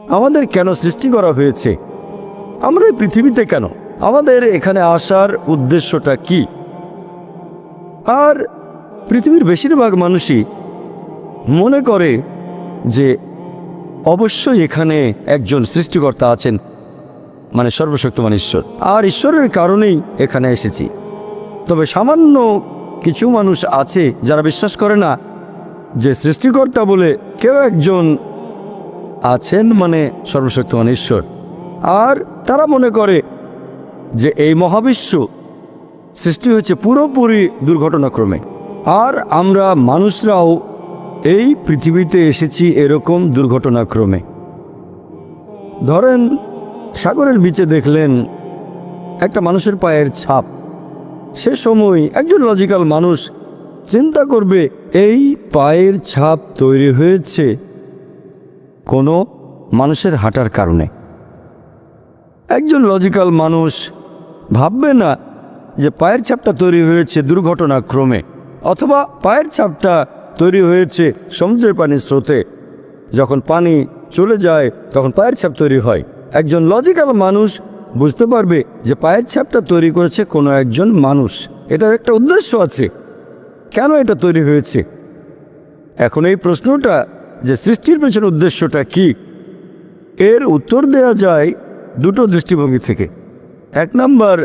আমাদের কেন সৃষ্টি করা হয়েছে, আমরা এই পৃথিবীতে কেন, আমাদের এখানে আসার উদ্দেশ্যটা কি। আর পৃথিবীর বেশিরভাগ মানুষই মনে করে যে অবশ্যই এখানে একজন সৃষ্টিকর্তা আছেন, মানে সর্বশক্তিমান ঈশ্বর, আর ঈশ্বরের কারণেই এখানে এসেছি। তবে সামান্য কিছু মানুষ আছে যারা বিশ্বাস করে না যে সৃষ্টিকর্তা বলে কেউ একজন আছেন, মানে সর্বশক্তিমান ঈশ্বর। আর তারা মনে করে যে এই মহাবিশ্ব সৃষ্টি হয়েছে পুরোপুরি দুর্ঘটনাক্রমে, আর আমরা মানুষরাও এই পৃথিবীতে এসেছি এরকম দুর্ঘটনাক্রমে। ধরেন সাগরের বিচে দেখলেন একটা মানুষের পায়ের ছাপ, সে সময় একজন লজিক্যাল মানুষ চিন্তা করবে এই পায়ের ছাপ তৈরি হয়েছে কোনো মানুষের হাঁটার কারণে। একজন লজিক্যাল মানুষ ভাববে না যে পায়ের ছাপটা তৈরি হয়েছে দুর্ঘটনাক্রমে, অথবা পায়ের ছাপটা তৈরি হয়েছে সমুদ্রের পানির স্রোতে, যখন পানি চলে যায় তখন পায়ের ছাপ তৈরি হয়। একজন লজিক্যাল মানুষ বুঝতে পারবে যে পায়ের ছাপটা তৈরি করেছে কোনো একজন মানুষ, এটার একটা উদ্দেশ্য আছে, কেন এটা তৈরি হয়েছে। এখন এই প্রশ্নটা যে সৃষ্টির পেছনে উদ্দেশ্যটা কি, এর উত্তর দেওয়া যায় দুটো দৃষ্টিভঙ্গি থেকে। এক নাম্বার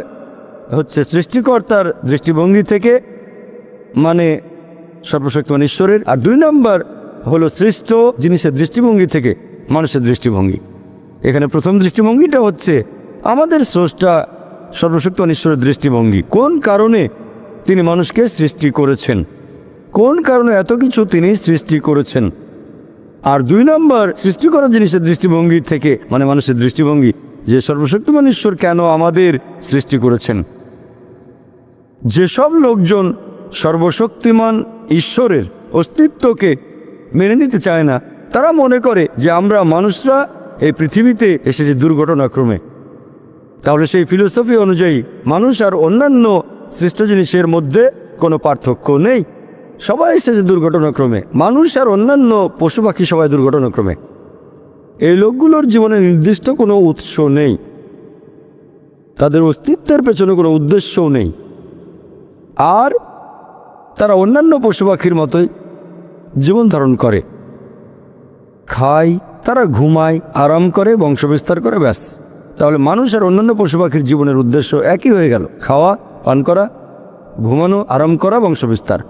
হচ্ছে সৃষ্টিকর্তার দৃষ্টিভঙ্গি থেকে, মানে সর্বশক্তিমান ঈশ্বরের, আর দুই নাম্বার হলো সৃষ্ট জিনিসের দৃষ্টিভঙ্গি থেকে, মানুষের দৃষ্টিভঙ্গি। এখানে প্রথম দৃষ্টিভঙ্গিটা হচ্ছে আমাদের স্রষ্টা সর্বশক্তিমান ঈশ্বরের দৃষ্টিভঙ্গি, কোন কারণে তিনি মানুষকে সৃষ্টি করেছেন, কোন কারণে এত কিছু তিনি সৃষ্টি করেছেন। আর দুই নম্বর সৃষ্টি করা জিনিসের দৃষ্টিভঙ্গি থেকে, মানে মানুষের দৃষ্টিভঙ্গি, যে সর্বশক্তিমান ঈশ্বর কেন আমাদের সৃষ্টি করেছেন। যেসব লোকজন সর্বশক্তিমান ঈশ্বরের অস্তিত্বকে মেনে নিতে চায় না, তারা মনে করে যে আমরা মানুষরা এই পৃথিবীতে এসেছি দুর্ঘটনাক্রমে। তাহলে সেই ফিলোসফি অনুযায়ী মানুষ আর অন্যান্য সৃষ্ট জিনিসের মধ্যে কোনো পার্থক্য নেই, সবাই এসেছে দুর্ঘটনাক্রমে। মানুষ আর অন্যান্য পশু পাখি সবাই দুর্ঘটনাক্রমে। এই লোকগুলোর জীবনে নির্দিষ্ট কোনো উৎস নেই, তাদের অস্তিত্বের পেছনে কোনো উদ্দেশ্যও নেই, আর তারা অন্যান্য পশু পাখির মতোই জীবন ধারণ করে, খায়, তারা ঘুমায়, আরাম করে, বংশবিস্তার করে, ব্যাস। তাহলে মানুষ আর অন্যান্য পশু পাখির জীবনের উদ্দেশ্য একই হয়ে গেল, খাওয়া, পান করা, ঘুমানো, আরাম করা, বংশবিস্তার।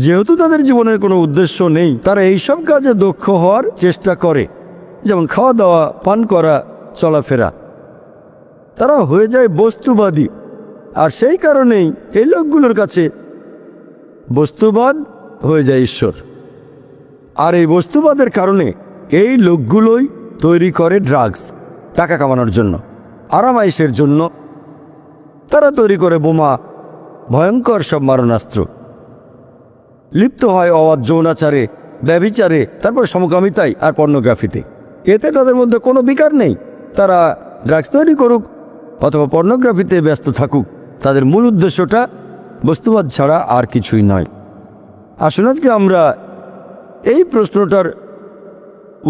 যেহেতু তাদের জীবনের কোনো উদ্দেশ্য নেই, তারা এইসব কাজে দক্ষ হওয়ার চেষ্টা করে, যেমন খাওয়া দাওয়া, পান করা, চলাফেরা। তারা হয়ে যায় বস্তুবাদী, আর সেই কারণেই এই লোকগুলোর কাছে বস্তুবাদ হয়ে যায় ঈশ্বর। আর এই বস্তুবাদের কারণে এই লোকগুলোই তৈরি করে ড্রাগস, টাকা কামানোর জন্য, আরামাইশের জন্য। তারা তৈরি করে বোমা, ভয়ঙ্কর সব মারণাস্ত্র, লিপ্ত হয় অবাধ যৌনাচারে, ব্যভিচারে, তারপর সমকামিতায় আর পর্নোগ্রাফিতে। এতে তাদের মধ্যে কোনো বিকার নেই। তারা ড্রাগস তৈরি করুক অথবা পর্নোগ্রাফিতে ব্যস্ত থাকুক, তাদের মূল উদ্দেশ্যটা বস্তুবাদ ছাড়া আর কিছুই নয়। আসুন আজকে আমরা এই প্রশ্নটার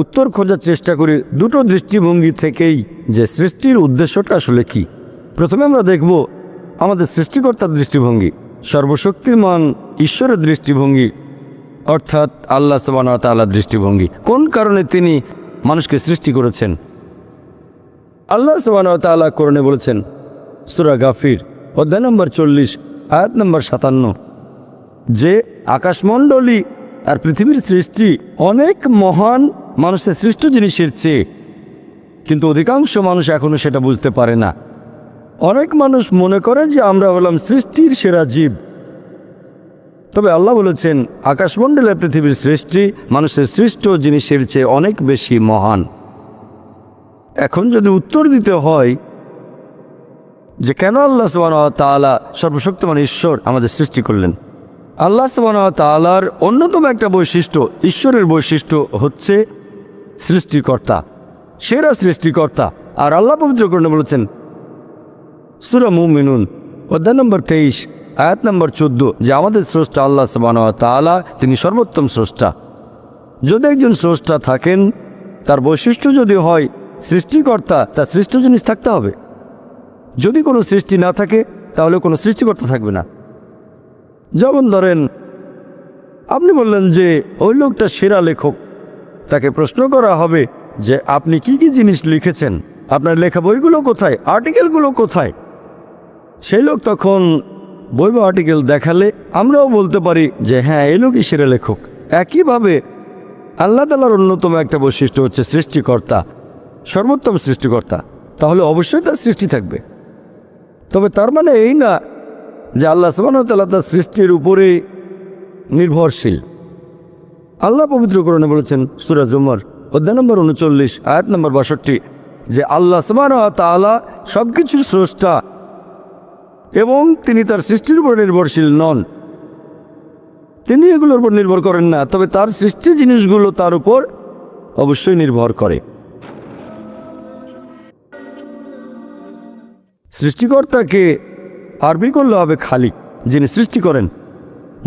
উত্তর খোঁজার চেষ্টা করি দুটো দৃষ্টিভঙ্গি থেকেই, যে সৃষ্টির উদ্দেশ্যটা আসলে কি। প্রথমে আমরা দেখব আমাদের সৃষ্টিকর্তার দৃষ্টিভঙ্গি, সর্বশক্তিমান ঈশ্বরের দৃষ্টিভঙ্গি, অর্থাৎ আল্লাহ সুবহানাহু ওয়া তাআলার দৃষ্টিভঙ্গি। কোন কারণে তিনি মানুষকে সৃষ্টি করেছেন। আল্লাহ সুবহানাহু ওয়া তাআলা কোরআনে বলেছেন, সূরা গাফির অধ্যায় নম্বর 40 আয়াত নম্বর 57, যে আকাশমণ্ডলী আর পৃথিবীর সৃষ্টি অনেক মহান মানুষের সৃষ্ট জিনিসের চেয়ে, কিন্তু অধিকাংশ মানুষ এখনও সেটা বুঝতে পারে না। অনেক মানুষ মনে করে যে আমরা হলাম সৃষ্টির সেরা জীব, তবে আল্লাহ বলেছেন আকাশমণ্ডলের পৃথিবীর সৃষ্টি মানুষের সৃষ্ট জিনিসের চেয়ে অনেক বেশি মহান। এখন যদি উত্তর দিতে হয় যে কেন আল্লাহ সুবহানাহু ওয়া তাআলা সর্বশক্তিমান ঈশ্বর আমাদের সৃষ্টি করলেন, আল্লাহ সুবহানাহু ওয়া তাআলার অন্যতম একটা বৈশিষ্ট্য, ঈশ্বরের বৈশিষ্ট্য হচ্ছে সৃষ্টিকর্তা, সেরা সৃষ্টিকর্তা। আর আল্লাহ পবিত্র কোরআনে বলেছেন সূরা মুমিনুন অধ্যায় নম্বর 23 আয়াত নম্বর 14, যে আমাদের স্রষ্টা আল্লাহ সুবহানাহু ওয়া তাআলা, তিনি সর্বোত্তম স্রষ্টা। যদি একজন স্রষ্টা থাকেন তার বৈশিষ্ট্য যদি হয় সৃষ্টিকর্তা, তার সৃষ্ট জিনিস থাকতে হবে। যদি কোনো সৃষ্টি না থাকে তাহলে কোনো সৃষ্টিকর্তা থাকবে না। যেমন ধরেন আপনি বললেন যে ওই লোকটা সেরা লেখক, তাকে প্রশ্ন করা হবে যে আপনি কি কি জিনিস লিখেছেন, আপনার লেখা বইগুলো কোথায়, আর্টিকেলগুলো কোথায়। সেই লোক তখন বই বা আর্টিকেল দেখালে আমরাও বলতে পারি যে হ্যাঁ, এই লোকই সেরা লেখক। একইভাবে আল্লাহ তাআলার অন্যতম একটা বৈশিষ্ট্য হচ্ছে সৃষ্টিকর্তা, সর্বোত্তম সৃষ্টিকর্তা। তাহলে অবশ্যই তার সৃষ্টি থাকবে। তবে তার মানে এই না যে আল্লাহ সুবহানাহু ওয়া তাআলা তার সৃষ্টির উপরে নির্ভরশীল। আল্লাহ পবিত্র কোরআনে বলেছেন সূরা জুমার অধ্যায় নম্বর ৩৯ আয়াত নম্বর ৬২ যে আল্লাহ সুবহানাহু ওয়া তাআলা সবকিছুর স্রষ্টা এবং তিনি তার সৃষ্টির উপর নির্ভরশীল নন। তিনি এগুলোর উপর নির্ভর করেন না, তবে তার সৃষ্টি জিনিসগুলো তার উপর অবশ্যই নির্ভর করে। সৃষ্টিকর্তাকে আরবি করলে হবে খালিক, যিনি সৃষ্টি করেন।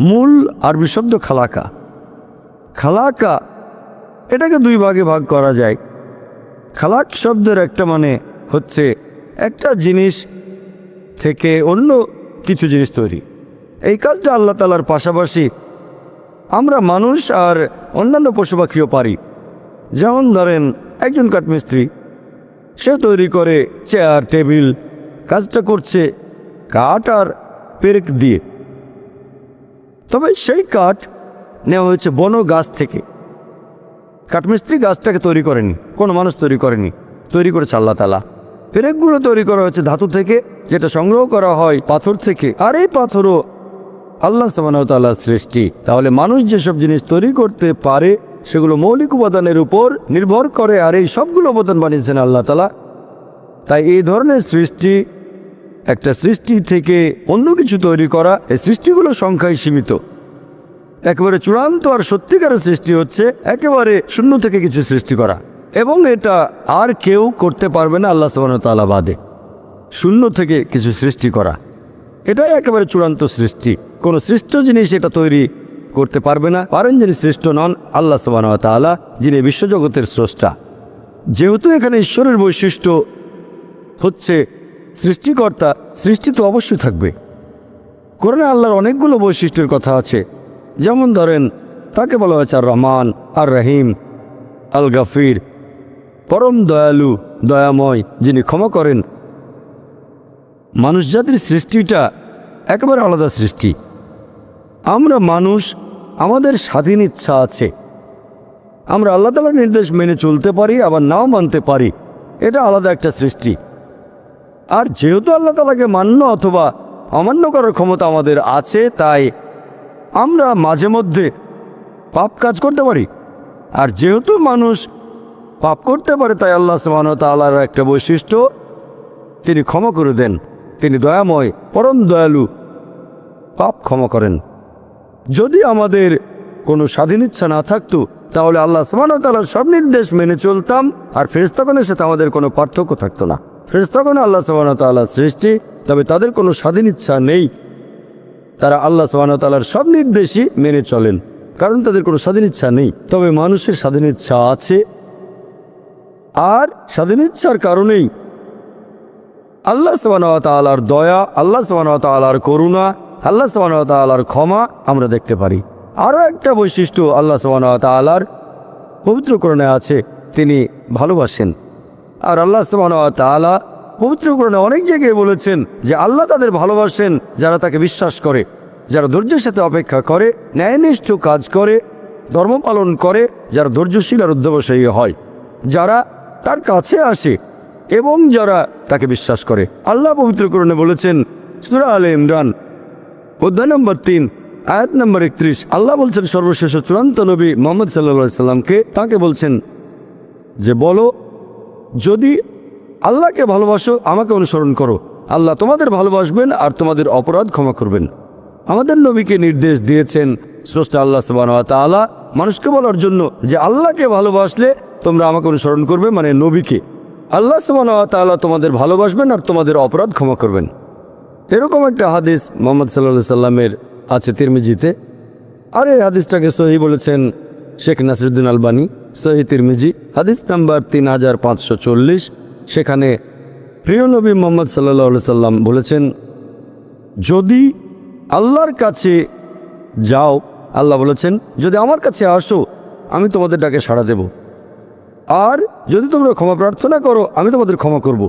মূল আরবি শব্দ খালাকা। খালাকা এটাকে দুই ভাগে ভাগ করা যায়। খালাক শব্দের একটা মানে হচ্ছে একটা জিনিস থেকে অন্য কিছু জিনিস তৈরি। এই কাজটা আল্লাহ তাআলার পাশাপাশি আমরা মানুষ আর অন্যান্য পশু পাখিও পারি। যেমন ধরেন একজন কাঠমিস্ত্রি, সে তৈরি করে চেয়ার টেবিল, কাজটা করছে কাঠ আর পেরেক দিয়ে। তবে সেই কাঠ নেওয়া হয়েছে বন গাছ থেকে। কাঠমিস্ত্রি গাছটাকে তৈরি করেনি, কোনো মানুষ তৈরি করেনি, তৈরি করেছে আল্লাহ তাআলা। পেরেকগুলো তৈরি করা হয়েছে ধাতু থেকে, যেটা সংগ্রহ করা হয় পাথর থেকে, আর এই পাথরও আল্লাহ সুবহানাহু ওয়া তাআলার সৃষ্টি। তাহলে মানুষ যেসব জিনিস তৈরি করতে পারে সেগুলো মৌলিক উপাদানের উপর নির্ভর করে, আর এই সবগুলো উপাদান বানিয়েছেন আল্লাহ তাআলা। তাই এই ধরনের সৃষ্টি, একটা সৃষ্টি থেকে অন্য কিছু তৈরি করা, এই সৃষ্টিগুলো সংখ্যায় সীমিত। একেবারে চূড়ান্ত আর সত্যিকারের সৃষ্টি হচ্ছে একেবারে শূন্য থেকে কিছু সৃষ্টি করা, এবং এটা আর কেউ করতে পারবে না আল্লাহ সুবহানাহু ওয়া তাআলা বাদে। শূন্য থেকে কিছু সৃষ্টি করা, এটাই একেবারে চূড়ান্ত সৃষ্টি। কোনো সৃষ্ট জিনিস এটা তৈরি করতে পারবে না, পারেন যিনি সৃষ্ট নন আল্লাহ সুবহানাহু ওয়া তাআলা, যিনি বিশ্বজগতের স্রষ্টা। যেহেতু এখানে ঈশ্বরের বৈশিষ্ট্য হচ্ছে সৃষ্টিকর্তা, সৃষ্টি তো অবশ্যই থাকবে। কোরআনে আল্লাহর অনেকগুলো বৈশিষ্ট্যের কথা আছে। যেমন ধরেন তাকে বলা হয়েছে আর রহমান, আর রহিম, আল গাফির, পরম দয়ালু, দয়াময়, যিনি ক্ষমা করেন। মানুষ জাতির সৃষ্টিটা একেবারে আলাদা সৃষ্টি। আমরা মানুষ, আমাদের স্বাধীন ইচ্ছা আছে। আমরা আল্লাহ তাআলার নির্দেশ মেনে চলতে পারি, আবার নাও মানতে পারি। এটা আলাদা একটা সৃষ্টি। আর যেহেতু আল্লাহ তাআলাকে মান্য অথবা অমান্য করার ক্ষমতা আমাদের আছে, তাই আমরা মাঝে মধ্যে পাপ কাজ করতে পারি। আর যেহেতু মানুষ পাপ করতে পারে, তাই আল্লাহ সুবহানাহু ওয়া তাআলার একটা বৈশিষ্ট্য, তিনি ক্ষমা করে দেন। তিনি দয়াময়, পরম দয়ালু, পাপ ক্ষমা করেন। যদি আমাদের কোনো স্বাধীন ইচ্ছা না থাকতো তাহলে আল্লাহ সুবহানাহু ওয়া তাআলার সব নির্দেশ মেনে চলতাম, আর ফেরেশতাগণের সাথে আমাদের কোনো পার্থক্য থাকতো না। ফেরেশতাগণ আল্লাহ সুবহানাহু ওয়া তাআলার সৃষ্টি, তবে তাদের কোনো স্বাধীন ইচ্ছা নেই। তারা আল্লাহ সুবহানাহু ওয়া তাআলার সব নির্দেশই মেনে চলেন, কারণ তাদের কোনো স্বাধীন ইচ্ছা নেই। তবে মানুষের স্বাধীন ইচ্ছা আছে, আর স্বাধীন ইচ্ছার কারণেই আল্লাহ সুবহানাহু ওয়া তাআলার দয়া, আল্লাহ সুবহানাহু ওয়া তাআলার করুণা, আল্লাহ সুবহানাহু ওয়া তাআলার ক্ষমা আমরা দেখতে পারি। আরও একটা বৈশিষ্ট্য আল্লাহ সুবহানাহু ওয়া তাআলার পবিত্র কোরআনে আছে, তিনি ভালোবাসেন। আর আল্লাহ সুবহানাহু ওয়া তাআলা পবিত্র কোরআনে অনেক জায়গায় বলেছেন যে আল্লাহ তাদের ভালোবাসেন যারা তাকে বিশ্বাস করে, যারা ধৈর্যের সাথে অপেক্ষা করে, ন্যায়নিষ্ঠ কাজ করে, ধর্ম পালন করে, যারা ধৈর্যশীল আর অধ্যবসায়ী হয়, যারা তার কাছে আসে এবং যারা তাকে বিশ্বাস করে। আল্লাহ পবিত্র কোরআনে বলেছেন সূরা আলে ইমরান অধ্যায় নম্বর ৩ আয়াত নম্বর ৩১, আল্লাহ বলছেন সর্বশেষ চূড়ান্ত নবী মুহাম্মদ সাল্লাল্লাহু আলাইহি সাল্লামকে, তাকে বলছেন যে বলো, যদি আল্লাহকে ভালোবাসো আমাকে অনুসরণ করো, আল্লাহ তোমাদের ভালোবাসবেন আর তোমাদের অপরাধ ক্ষমা করবেন। আমাদের নবীকে নির্দেশ দিয়েছেন স্রষ্টা আল্লাহ সুবহানাহু ওয়া তাআলা মানুষকে বলার জন্য যে আল্লাহকে ভালোবাসলে তোমরা আমাকে অনুসরণ করবে, মানে নবীকে। আল্লাহ সুবহানাহু ওয়া তাআলা তোমাদের ভালোবাসবেন আর তোমাদের অপরাধ ক্ষমা করবেন। এরকম একটা হাদিস মুহাম্মদ সাল্লাল্লাহু আলাইহি সাল্লামের আছে তিরমিজিতে, আর এই হাদিসটাকে সহিহ বলেছেন শেখ নাসিরউদ্দিন আলবানী সহিহ তিরমিজি হাদিস নাম্বার 3540। সেখানে প্রিয় নবী মুহাম্মদ সাল্লাল্লাহু আলাইহি সাল্লাম বলেছেন, যদি আল্লাহর কাছে যাও, আল্লাহ বলেছেন যদি আমার কাছে আসো আমি তোমাদের ডাকে সাড়া দেব, আর যদি তোমরা ক্ষমা প্রার্থনা করো আমি তোমাদের ক্ষমা করব।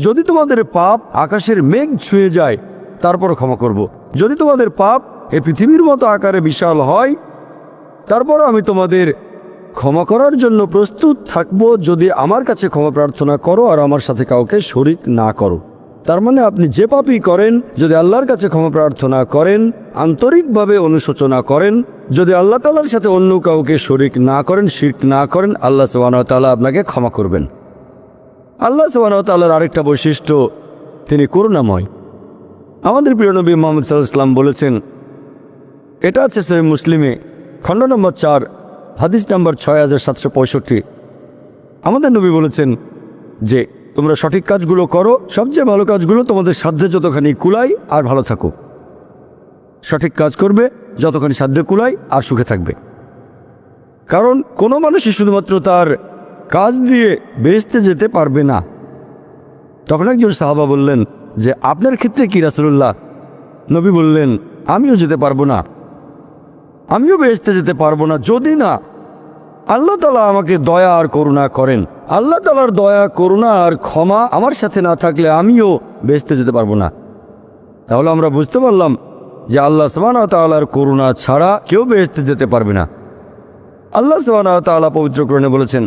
যদি তোমাদের পাপ আকাশের মেঘ ছুঁয়ে যায় তারপরও ক্ষমা করব। যদি তোমাদের পাপ এই পৃথিবীর মতো আকারে বিশাল হয় তারপরও আমি তোমাদের ক্ষমা করার জন্য প্রস্তুত থাকব, যদি আমার কাছে ক্ষমা প্রার্থনা করো আর আমার সাথে কাউকে শরিক না করো। তার মানে আপনি যে পাপই করেন, যদি আল্লাহর কাছে ক্ষমা প্রার্থনা করেন, আন্তরিকভাবে অনুশোচনা করেন, যদি আল্লাহ তাআলার সাথে অন্য কাউকে শরিক না করেন, শিরক না করেন, আল্লাহ সুবহানাহু ওয়া তাআলা আপনাকে ক্ষমা করবেন। আল্লাহ সুবহানাহু ওয়া তাআলার আরেকটা বৈশিষ্ট্য, তিনি করুণাময়। আমাদের প্রিয় নবী মুহাম্মদ সাল্লাল্লাহু আলাইহি ওয়াসাল্লাম বলেছেন, এটা আছে সহিহ মুসলিমে খণ্ড নম্বর 4 হাদিস নম্বর 6765। আমাদের নবী বলেছেন যে তোমরা সঠিক কাজগুলো করো, সবচেয়ে ভালো কাজগুলো তোমাদের সাধ্যে যতখানি কুলায় আর ভালো থাকো। সঠিক কাজ করবে যতখানি সাধ্যে কুলায় আর সুখে থাকবে। কারণ কোনো মানুষই শুধুমাত্র তার কাজ দিয়ে বেহেশতে যেতে পারবে না। তখন একজন সাহাবা বললেন যে আপনার ক্ষেত্রে কি রাসূলুল্লাহ? নবী বললেন, আমিও যেতে পারবো না, আমিও বেহেশতে যেতে পারবো না যদি না আল্লাহ তাআলা আমাকে দয়া আর করুণা করেন। আল্লাহ তাআলার দয়া, করুণা আর ক্ষমা আমার সাথে না থাকলে আমিও বেহেশতে যেতে পারবো না। তাহলে আমরা বুঝতে পারলাম যে আল্লাহ সুবহানাহু ওয়া তাআলার করুণা ছাড়া কেউ বেহেশতে যেতে পারবে না। আল্লাহ সুবহানাহু ওয়া তাআলা পবিত্র কোরআনে বলেছেন,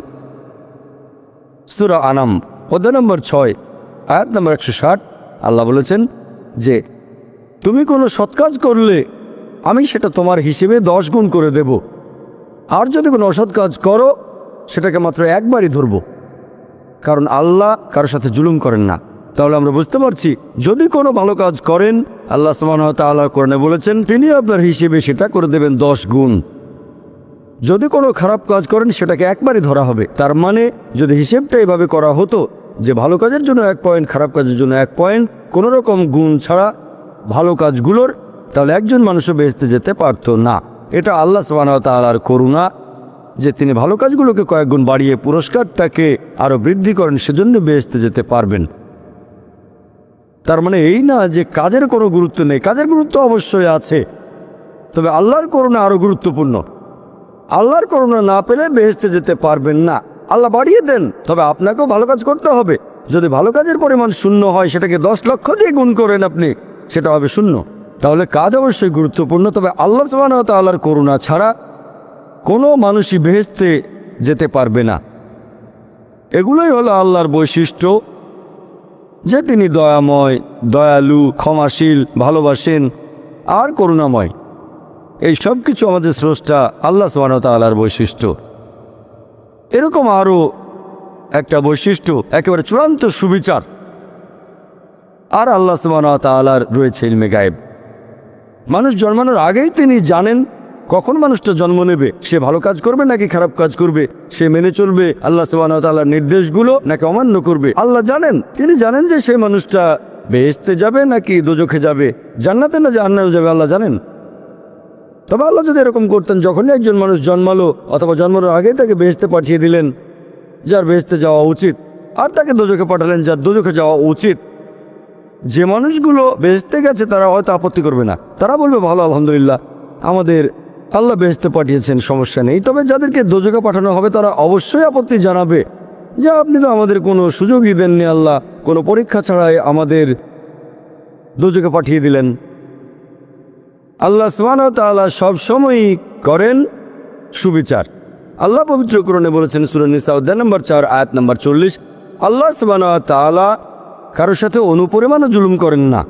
সূরা আনাম অধ্যায় নম্বর 6 আয়াত নম্বর 160, আল্লাহ বলেছেন যে তুমি কোনো সৎ কাজ করলে আমি সেটা তোমার হিসেবে 10 গুণ করে দেব, আর যদি কোনো অসৎ কাজ করো সেটাকে মাত্র একবারই ধরব। কারণ আল্লাহ কারোর সাথে জুলুম করেন না। তাহলে আমরা বুঝতে পারছি, যদি কোনো ভালো কাজ করেন আল্লাহ সুবহানাহু ওয়া তাআলা কোরআনে বলেছেন তিনি আপনার হিসেবে সেটা করে দেবেন 10 গুণ। যদি কোনো খারাপ কাজ করেন সেটাকে একবারই ধরা হবে। তার মানে যদি হিসেবটা এভাবে করা হতো যে ভালো কাজের জন্য 1 পয়েন্ট, খারাপ কাজের জন্য 1 পয়েন্ট, কোনো রকম গুণ ছাড়া ভালো কাজগুলোর, তাহলে একজন মানুষও বেহেশতে যেতে পারত না। এটা আল্লাহ সুবহানাহু ওয়া তাআলার করুণা যে তিনি ভালো কাজগুলোকে কয়েক গুণ বাড়িয়ে পুরস্কারটাকে আরও বৃদ্ধি করেন, সেজন্য বেহেশতে যেতে পারবেন। তার মানে এই না যে কাজের কোনো গুরুত্ব নেই, কাজের গুরুত্ব অবশ্যই আছে, তবে আল্লাহর করুণা আরও গুরুত্বপূর্ণ। আল্লাহর করুণা না পেলে বেহেশতে যেতে পারবেন না। আল্লাহ বাড়িয়ে দেন, তবে আপনাকেও ভালো কাজ করতে হবে। যদি ভালো কাজের পরিমাণ 0 হয়, সেটাকে 10 লক্ষ দিয়ে গুণ করেন আপনি, সেটা হবে 0। তাহলে কাজ অবশ্যই গুরুত্বপূর্ণ, তবে আল্লাহ সুবহানাহু ওয়া তাআলার করুণা ছাড়া কোনো মানুষই বেহেশতে যেতে পারবে না। এগুলোই হলো আল্লাহর বৈশিষ্ট্য, যে তিনি দয়াময়, দয়ালু, ক্ষমাশীল, ভালোবাসেন আর করুণাময়। এই সব কিছু আমাদের স্রষ্টা আল্লাহ সুবহানাহু ওয়া তাআলার বৈশিষ্ট্য। এরকম আরও একটা বৈশিষ্ট্য, একেবারে চূড়ান্ত সুবিচার। আর আল্লাহ সুবহানাহু ওয়া তাআলার রয়েছে ইলমে গায়েব। মানুষ জন্মানোর আগেই তিনি জানেন কখন মানুষটা জন্ম নেবে, সে ভালো কাজ করবে নাকি খারাপ কাজ করবে, সে মেনে চলবে আল্লাহ সুবহানাহু ওয়া তাআলার নির্দেশগুলো নাকি অমান্য করবে। আল্লাহ জানেন, তিনি জানেন যে সে মানুষটা বেহেশতে যাবে নাকি দোজখে যাবে, জান্নাতে না জাহান্নামে যাবে, আল্লাহ জানেন। তবে আল্লাহ যদি এরকম করতেন, যখনই একজন মানুষ জন্মালো অথবা জন্মানোর আগেই তাকে বেহেশতে পাঠিয়ে দিলেন যার বেহেশতে যাওয়া উচিত, আর তাকে দোজখে পাঠালেন যার দোজখে যাওয়া উচিত, যে মানুষগুলো বেহেশতে গেছে তারা হয়তো আপত্তি করবে না, তারা বলবে ভালো, আলহামদুলিল্লাহ, আমাদের আল্লাহ বেহেশতে পাঠিয়েছেন, সমস্যা নেই। তবে যাদেরকে দোজখে পাঠানো হবে তারা অবশ্যই আপত্তি জানাবে যে আপনি তো আমাদের কোনো সুযোগই দেননি, আল্লাহ কোনো পরীক্ষা ছাড়াই আমাদের দোজখে পাঠিয়ে দিলেন। আল্লাহ সুবহানাহু ওয়া তাআলা সবসময়ই করেন সুবিচার। আল্লাহ পবিত্র কোরআনে বলেছেন সূরা নিসা অধ্যায় নম্বর 4 আয়াত নম্বর 40, আল্লাহ সুবহানাহু ওয়া তাআলা কারোর সাথে অনুপরিমাণও জুলুম করেন না।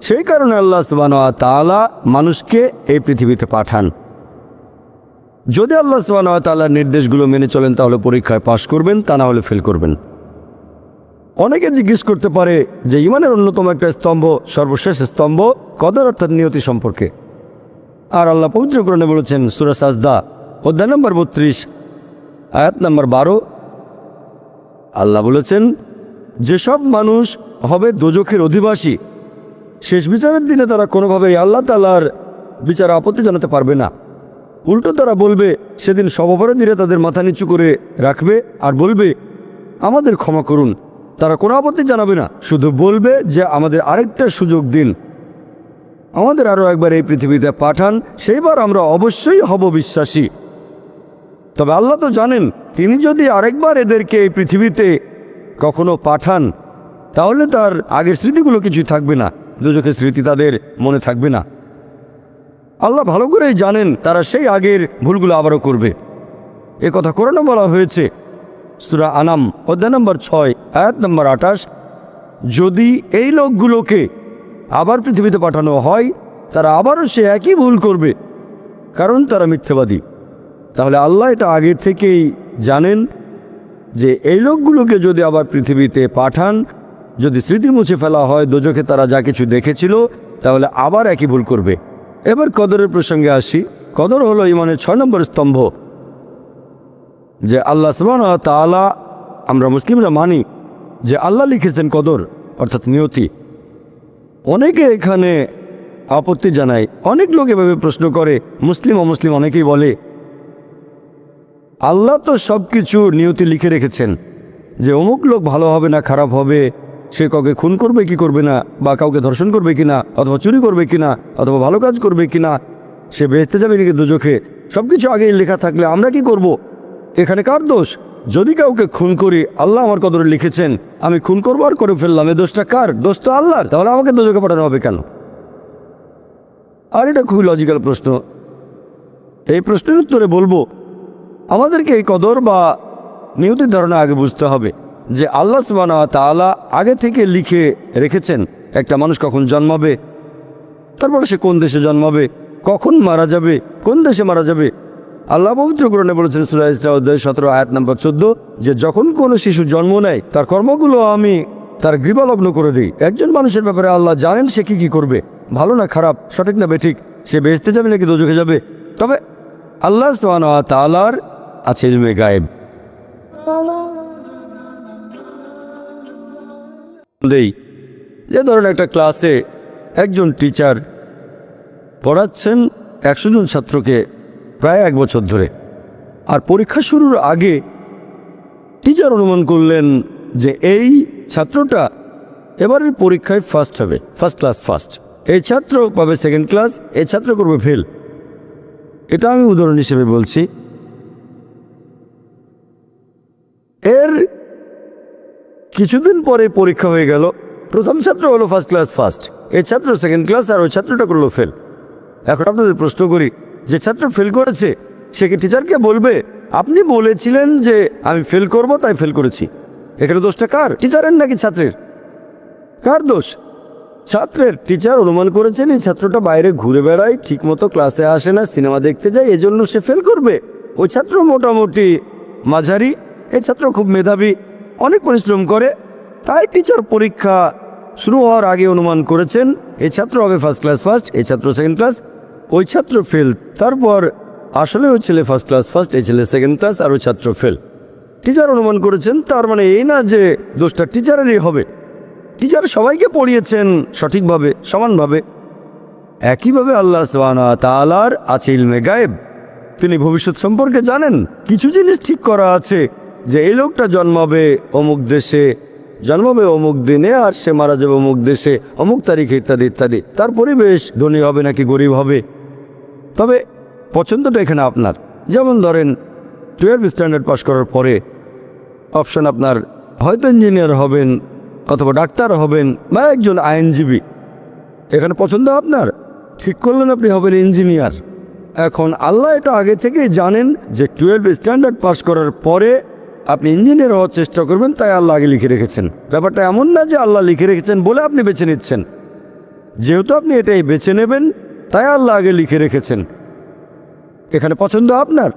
সেই কারণে আল্লাহ সুবহানাহু ওয়া তাআলা মানুষকে এই পৃথিবীতে পাঠান। যদি আল্লাহ সুবহানাহু ওয়া তাআলার নির্দেশগুলো মেনে চলেন তাহলে পরীক্ষায় পাশ করবেন, তা না হলে ফেল করবেন। অনেকে জিজ্ঞেস করতে পারে যে ঈমানের অন্যতম একটা স্তম্ভ, সর্বশেষ স্তম্ভ কদর অর্থাৎ নিয়তি সম্পর্কে। আর আল্লাহ পবিত্র কোরআনে বলেছেন সূরা সাজদা অধ্যায় নম্বর 32 আয়াত নম্বর 12, আল্লাহ বলেছেন যেসব মানুষ হবে দোজখের অধিবাসী, শেষ বিচারের দিনে তারা কোনোভাবেই আল্লাহ তাআলার বিচারে আপত্তি জানাতে পারবে না। উল্টো তারা বলবে, সেদিন সব অপরাধীরা তাদের মাথা নিচু করে রাখবে আর বলবে, আমাদের ক্ষমা করুন। তারা কোনো আপত্তি জানাবে না, শুধু বলবে যে আমাদের আরেকটা সুযোগ দিন, আমাদের আরও একবার এই পৃথিবীতে পাঠান, সেইবার আমরা অবশ্যই হব বিশ্বাসী। তবে আল্লাহ তো জানেন, তিনি যদি আরেকবার এদেরকে এই পৃথিবীতে কখনো পাঠান, তাহলে তার আগের স্মৃতিগুলো কিছুই থাকবে না, দোজখের স্মৃতি তাদের মনে থাকবে না। আল্লাহ ভালো করেই জানেন তারা সেই আগের ভুলগুলো আবারও করবে। এ কথা কোরআনে বলা হয়েছে, সূরা আনাম অধ্যায় নম্বর 6 আয়াত নম্বর 28, যদি এই লোকগুলোকে আবার পৃথিবীতে পাঠানো হয়, তারা আবারও সে একই ভুল করবে, কারণ তারা মিথ্যাবাদী। তাহলে আল্লাহ এটা আগে থেকেই জানেন যে এই লোকগুলোকে যদি আবার পৃথিবীতে পাঠান, যদি স্মৃতি মুছে ফেলা হয় দোজখে তারা যা কিছু দেখেছিল, তাহলে আবার একই ভুল করবে। এবার কদরের প্রসঙ্গে আসি। কদর হলো ঈমানের 6 নম্বর স্তম্ভ। যে আল্লাহ সুবহানাহু ওয়া তাআলা, আমরা মুসলিমরা মানি যে আল্লাহ লিখেছেন কদর, অর্থাৎ নিয়তি। অনেকে এখানে আপত্তি জানায়, অনেক লোক এভাবে প্রশ্ন করে, মুসলিম অমুসলিম অনেকেই বলে, আল্লাহ তো সব কিছু নিয়তি লিখে রেখেছেন যে অমুক লোক ভালো হবে না খারাপ হবে, সে কাউকে খুন করবে কি করবে না, বা কাউকে ধর্ষণ করবে কিনা, অথবা চুরি করবে কিনা, অথবা ভালো কাজ করবে কিনা, সে বেহেশতে যাবে নাকি দোজখে, সব কিছু আগেই লেখা থাকলে আমরা কি করব? এখানে কার দোষ? যদি কাউকে খুন করি, আল্লাহ আমার কদরে লিখেছেন, আমি খুন করবো আর করে ফেললাম, এই দোষটা কার? দোষ তো আল্লাহর। তাহলে আমাকে দোজখে পাঠানো হবে কেন? আর এটা খুবই লজিক্যাল প্রশ্ন। এই প্রশ্নের উত্তরে বলবো, আমাদেরকে এই কদর বা নিয়তির ধারণা আগে বুঝতে হবে যে আল্লাহ সুবহানাহু ওয়া তাআলা আগে থেকে লিখে রেখেছেন একটা মানুষ কখন জন্মাবে, তারপরে সে কোন দেশে জন্মাবে, কখন মারা যাবে, কোন দেশে মারা যাবে। আল্লাহ পবিত্র কোরআনে বলেছেন সূরা ইসরা অধ্যায় 17 আয়াত নম্বর 14, যে যখন কোনো শিশু জন্ম নেয় তার কর্মগুলো আমি তার গৃহলগ্ন করে দিই। একজন মানুষের ব্যাপারে আল্লাহ জানেন সে কি করবে, ভালো না খারাপ, সঠিক না বেঠিক, সে বেহেশতে যাবে নাকি দোজখে যাবে। তবে আল্লাহ সুবহানাহু ওয়া তাআলার আছে ইলমে গায়েব। যে ধরেন একটা ক্লাসে একজন টিচার পড়াচ্ছেন 100 জন ছাত্রকে প্রায় 1 বছর ধরে, আর পরীক্ষা শুরুর আগে টিচার অনুমান করলেন যে এই ছাত্রটা এবারের পরীক্ষায় ফার্স্ট হবে, ফার্স্ট ক্লাস ফার্স্ট, এই ছাত্র পাবে সেকেন্ড ক্লাস, এই ছাত্র করবে ফেল। এটা আমি উদাহরণ হিসেবে বলছি। এর কিছুদিন পরে পরীক্ষা হয়ে গেল, প্রথম ছাত্র হলো ফার্স্ট ক্লাস ফার্স্ট, এই ছাত্র সেকেন্ড ক্লাস, আর ওই ছাত্রটা করলো ফেল। এখন আপনাদের প্রশ্ন করি, যে ছাত্র ফেল করেছে সে কি টিচারকে বলবে আপনি বলেছিলেন যে আমি ফেল করব তাই ফেল করেছি? এখানে দোষটা কার? টিচারের নাকি ছাত্রের? কার দোষ? ছাত্রের। টিচার অনুমান করেছেন এই ছাত্রটা বাইরে ঘুরে বেড়ায়, ঠিকমতো ক্লাসে আসে না, সিনেমা দেখতে যায়, এজন্য সে ফেল করবে। ওই ছাত্র মোটামুটি মাঝারি, এই ছাত্র খুব মেধাবী, অনেক পরিশ্রম করে, তাই টিচার পরীক্ষা শুরু হওয়ার আগে অনুমান করেছেন এই ছাত্র হবে ফার্স্ট ক্লাস ফার্স্ট, এই ছাত্র সেকেন্ড ক্লাস, ওই ছাত্র ফেল। তারপর আসলে ওই ছেলে ফার্স্ট ক্লাস ফার্স্ট, এই ছেলে সেকেন্ড ক্লাস, আর ওই ছাত্র ফেল। টিচার অনুমান করেছেন, তার মানে এই না যে দোষটা টিচারেরই হবে। টিচার সবাইকে পড়িয়েছেন সঠিকভাবে, সমানভাবে। একইভাবে আল্লাহ সুবহানাহু ওয়া তাআলার আছে ইলমে গায়েব, তিনি ভবিষ্যৎ সম্পর্কে জানেন। কিছু জিনিস ঠিক করা আছে যে এই লোকটা জন্মাবে অমুক দেশে, জন্মাবে অমুক দিনে, আর সে মারা যাবে অমুক দেশে অমুক তারিখে, ইত্যাদি ইত্যাদি। তার পরিবেশ ধনী হবে নাকি গরিব হবে। তবে পছন্দটা এখানে আপনার। যেমন ধরেন 12 স্ট্যান্ডার্ড পাস করার পরে অপশন আপনার হয়তো ইঞ্জিনিয়ার হবেন, অথবা ডাক্তার হবেন, বা একজন আইনজীবী। এখানে পছন্দ আপনার, ঠিক করলেন আপনি হবেন ইঞ্জিনিয়ার। এখন আল্লাহ এটা আগে থেকেই জানেন যে 12 স্ট্যান্ডার্ড পাস করার পরে আপনি ইঞ্জিনিয়ার হওয়ার চেষ্টা করবেন, তাই আল্লাহ আগে লিখে রেখেছেন। ব্যাপারটা এমন না যে আল্লাহ লিখে রেখেছেন বলে আপনি বেছে নিচ্ছেন। যেহেতু আপনি এটাই বেছে নেবেন, তাই আল্লাহ আগে লিখে রেখেছেন। এখানে পছন্দ আপনার,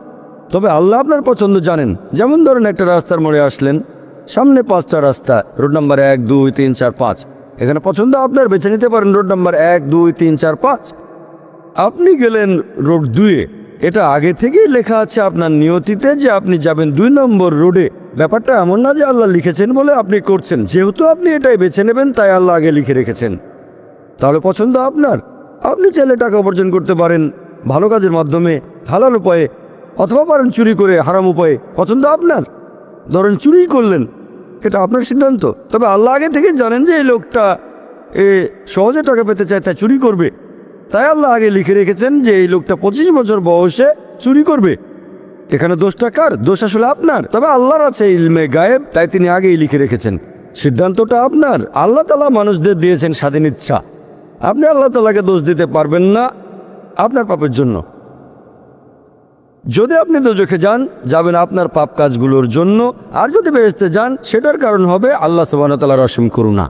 তবে আল্লাহ আপনার পছন্দ জানেন। যেমন ধরেন একটা রাস্তার মোড়ে আসলেন, সামনে 5টা রাস্তা, রোড নাম্বার 1, 2, 3, 4, 5। এখানে পছন্দ আপনার, বেছে নিতে পারেন রোড নাম্বার 1, 2, 3, 4, 5। আপনি গেলেন রোড 2-এ, এটা আগে থেকেই লেখা আছে আপনার নিয়তিতে যে আপনি যাবেন 2 নম্বর রোডে। ব্যাপারটা এমন না যে আল্লাহ লিখেছেন বলে আপনি করছেন, যেহেতু আপনি এটাই বেছে নেবেন তাই আল্লাহ আগে লিখে রেখেছেন। তাহলে পছন্দ আপনার। আপনি চাইলে টাকা উপার্জন করতে পারেন, ভালো কাজের মাধ্যমে, হালাল উপায়ে, অথবা পারেন চুরি করে হারাম উপায়ে, পছন্দ আপনার। ধরেন চুরি করলেন, এটা আপনার সিদ্ধান্ত। তবে আল্লাহ আগে থেকে জানেন যে এই লোকটা সহজে টাকা পেতে চায়, তাই চুরি করবে। তাই আল্লাহ আগে লিখে রেখেছেন যে এই লোকটা 25 বছর বয়সে চুরি করবে। এখানে দোষটা কার? দোষ আসলে আপনার। তবে আল্লাহর আছে ইলমে গায়েব, তাই তিনি আগেই লিখে রেখেছেন। সিদ্ধান্তটা আপনার। আল্লাহ তাআলা মানুষদের দিয়েছেন স্বাধীন ইচ্ছা। আপনি আল্লাহ তাআলাকে দোষ দিতে পারবেন না আপনার পাপের জন্য। যদি আপনি দোজখে যান, যাবেন আপনার পাপ কাজগুলোর জন্য। আর যদি বেহেশতে যান, সেটার কারণ হবে আল্লাহ সুবহানাহু ওয়া তাআলার অসীম করুণা।